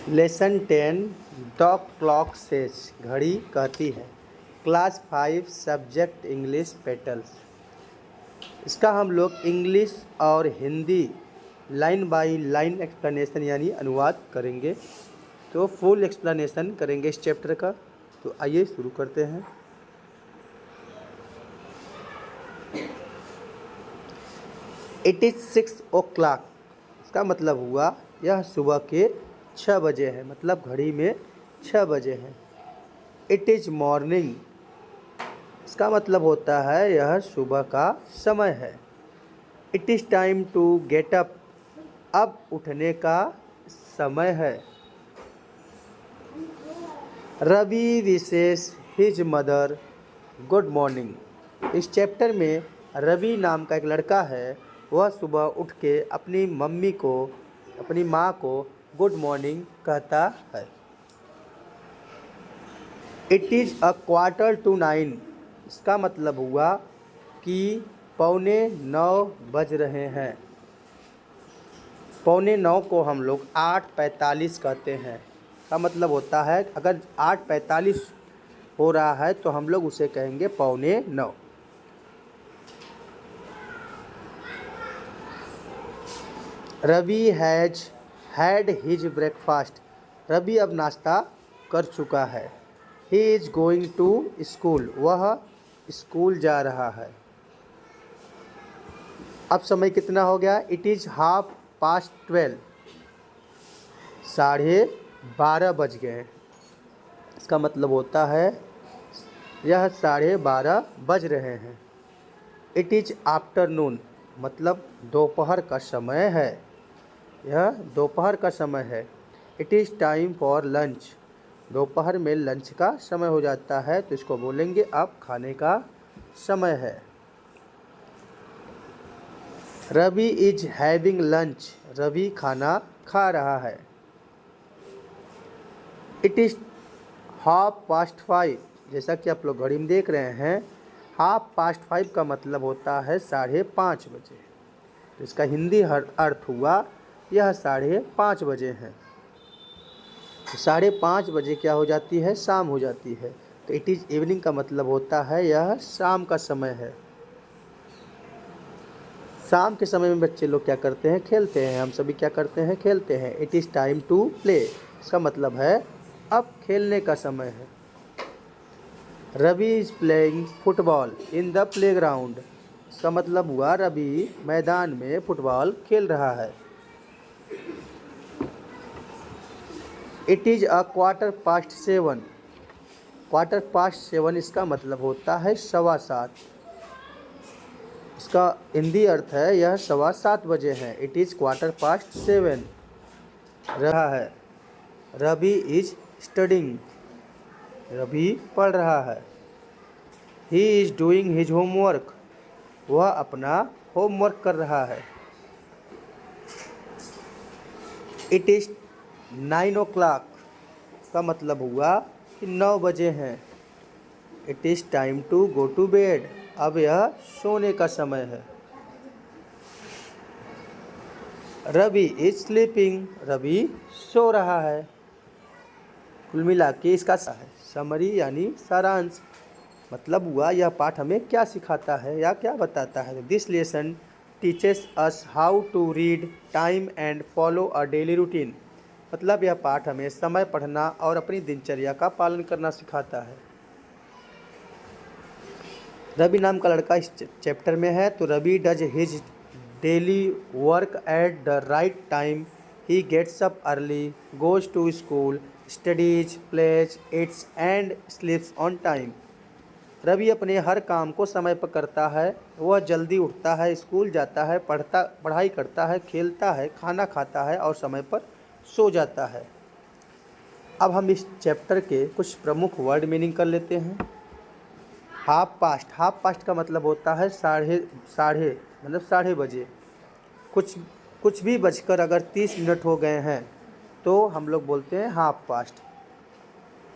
Lesson 10 the clock says घड़ी कहती है। Class 5 subject English petals. इसका हम लोग इंग्लिश और Hindi line by line explanation यानी अनुवाद करेंगे। तो फुल एक्सप्लेनेशन करेंगे इस चैप्टर का। तो आइए शुरू करते हैं। It is 6 o'clock। इसका मतलब हुआ यह सुबह के 6 बजे है, मतलब घड़ी में 6 बजे हैं। It is morning. इसका मतलब होता है यह सुबह का समय है। It is time to get up. अब उठने का समय है। Ravi wishes his mother good morning. इस चैप्टर में रवि नाम का एक लड़का है, वह सुबह उठ के अपनी माँ को गुड मॉर्निंग कहता है। It is 8:45। इसका मतलब हुआ कि 8:45 बज रहे हैं। 8:45 को हम लोग 8:45 कहते हैं। का मतलब होता है अगर 8:45 हो रहा है तो हम लोग उसे कहेंगे 8:45। Ravi has had his breakfast. Ravi अब नाश्ता कर चुका है। He is going to school. वह स्कूल जा रहा है। अब समय कितना हो गया? It is 12:30। 12:30 बज गए। इसका मतलब होता है यह 12:30 बज रहे हैं। इट इज़ आफ्टरनून, मतलब दोपहर का समय है। यह दोपहर का समय है। It is time for lunch. दोपहर में लंच का समय हो जाता है, तो इसको बोलेंगे अब खाने का समय है। Ravi is having lunch. Ravi खाना खा रहा है। It is 5:30। जैसा कि आप लोग घड़ी में देख रहे हैं, 5:30 का मतलब होता है 5:30 बजे। तो इसका हिंदी अर्थ हुआ यह 5:30 बजे हैं। तो 5:30 बजे क्या हो जाती है? शाम हो जाती है। तो इट इज़ इवनिंग का मतलब होता है यह शाम का समय है। शाम के समय में बच्चे लोग क्या करते हैं? खेलते हैं। हम सभी क्या करते हैं? खेलते हैं। It is time to play. इसका मतलब है अब खेलने का समय है। Ravi is playing football in the playground. इसका मतलब हुआ रवि मैदान में फुटबॉल खेल रहा है। It is 7:15। 7:15 इसका मतलब होता है 7:15। इसका हिंदी अर्थ है यह 7:15 बजे हैं। इट इज़ 7:15 रहा है। Ravi is studying. रवि पढ़ रहा है। He is doing his homework. वह अपना होमवर्क कर रहा है। इट इज़ 9 o'clock का मतलब हुआ कि 9 बजे हैं। It is time to go to bed. अब यह सोने का समय है। Ravi is sleeping. रवि सो रहा है। कुल मिला के इसका है समरी यानी सारांश। मतलब हुआ यह पाठ हमें क्या सिखाता है या क्या बताता है। This lesson teaches us how to read time and follow a daily routine. मतलब यह पाठ हमें समय पढ़ना और अपनी दिनचर्या का पालन करना सिखाता है। रवि नाम का लड़का इस चैप्टर में है। तो Ravi does his daily work at the right time. He gets up early, goes to school, studies, plays, eats and sleeps on time. Ravi अपने हर काम को समय पर करता है। वह जल्दी उठता है, स्कूल जाता है, पढ़ाई करता है, खेलता है, खाना खाता है और समय पर सो जाता है। अब हम इस चैप्टर के कुछ प्रमुख वर्ड मीनिंग कर लेते हैं। हाफ पास्ट का मतलब होता है साढ़े मतलब 12:30 बजे। कुछ भी बजकर अगर 30 मिनट हो गए हैं तो हम लोग बोलते हैं हाफ पास्ट।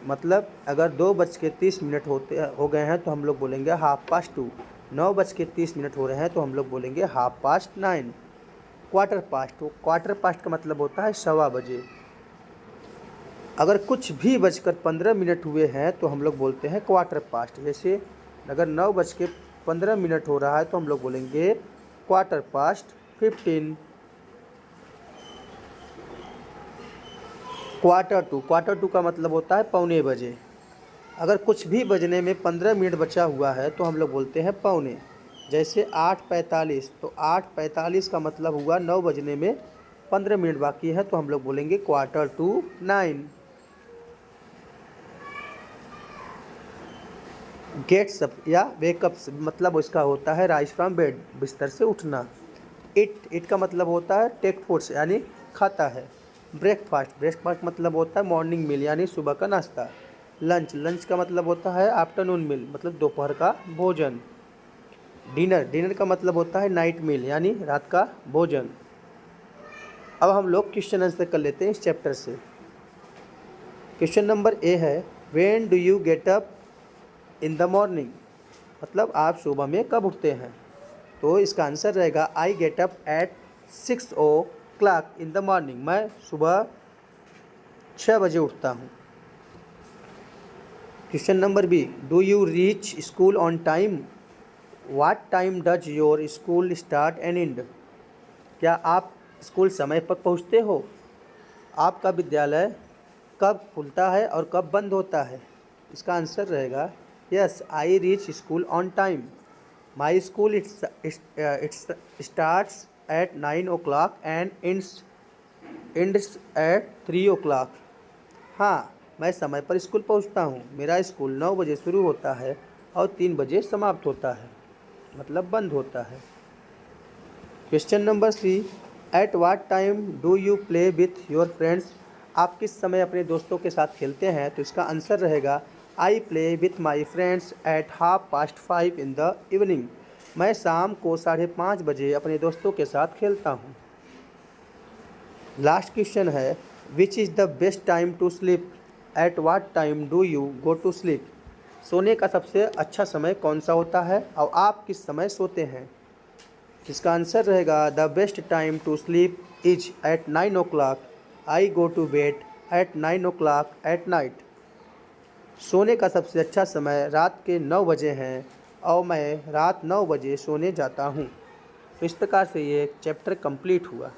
मतलब अगर 2:30 हो गए हैं तो हम लोग बोलेंगे 2:30। 9:30 हो रहे हैं तो हम लोग बोलेंगे 9:30। क्वार्टर पास्ट का मतलब होता है 1:15 बजे। अगर कुछ भी बजकर 15 हुए हैं तो हम लोग बोलते हैं क्वार्टर पास्ट। जैसे अगर 9:15 हो रहा है तो हम लोग बोलेंगे क्वार्टर पास्ट 15। क्वार्टर टू का मतलब होता है पौने बजे। अगर कुछ भी बजने में 15 बचा हुआ है तो हम लोग बोलते हैं पौने। जैसे 8:45, तो 8:45 का मतलब हुआ 9 बजने में 15 बाकी है तो हम लोग बोलेंगे क्वार्टर टू 9। गेट्स अप या वेकअप्स मतलब इसका होता है राइज फ्रॉम बेड, बिस्तर से उठना। इट का मतलब होता है टेक फूड्स यानी खाता है। ब्रेकफास्ट मतलब होता है मॉर्निंग मील यानी सुबह का नाश्ता। लंच का मतलब होता है आफ्टरनून मील मतलब दोपहर का भोजन। डिनर का मतलब होता है नाइट मील यानी रात का भोजन। अब हम लोग क्वेश्चन आंसर कर लेते हैं इस चैप्टर से। क्वेश्चन नंबर ए है, when do you get up in the morning, मतलब आप सुबह में कब उठते हैं। तो इसका आंसर रहेगा I get up at 6 o'clock in the morning. मैं सुबह 6 बजे उठता हूँ। Question number B, do you reach school on time, what time does your school start and end, क्या आप स्कूल समय पर पहुँचते हो। आपका विद्यालय कब खुलता है और कब बंद होता है। इसका आंसर रहेगा yes I reach school on time, my school it's starts at 9 o'clock and ends at 3 o'clock। हाँ, मैं समय पर स्कूल पहुंचता हूँ। मेरा स्कूल 9 बजे शुरू होता है और 3 बजे समाप्त होता है मतलब बंद होता है। Question number C, at what time do you play with your friends, आप किस समय अपने दोस्तों के साथ खेलते हैं। तो इसका आंसर रहेगा I play with my friends at 5:30 in the evening, मैं शाम को 5:30 बजे अपने दोस्तों के साथ खेलता हूँ। लास्ट क्वेश्चन है, which is the best time to sleep, at what time do you go to sleep, सोने का सबसे अच्छा समय कौन सा होता है और आप किस समय सोते हैं। इसका आंसर रहेगा the best time to sleep is at 9 o'clock, I go to bed at 9 o'clock at night. सोने का सबसे अच्छा समय रात के 9 बजे हैं और मैं रात 9 बजे सोने जाता हूँ। तो इस प्रकार से ये चैप्टर कंप्लीट हुआ।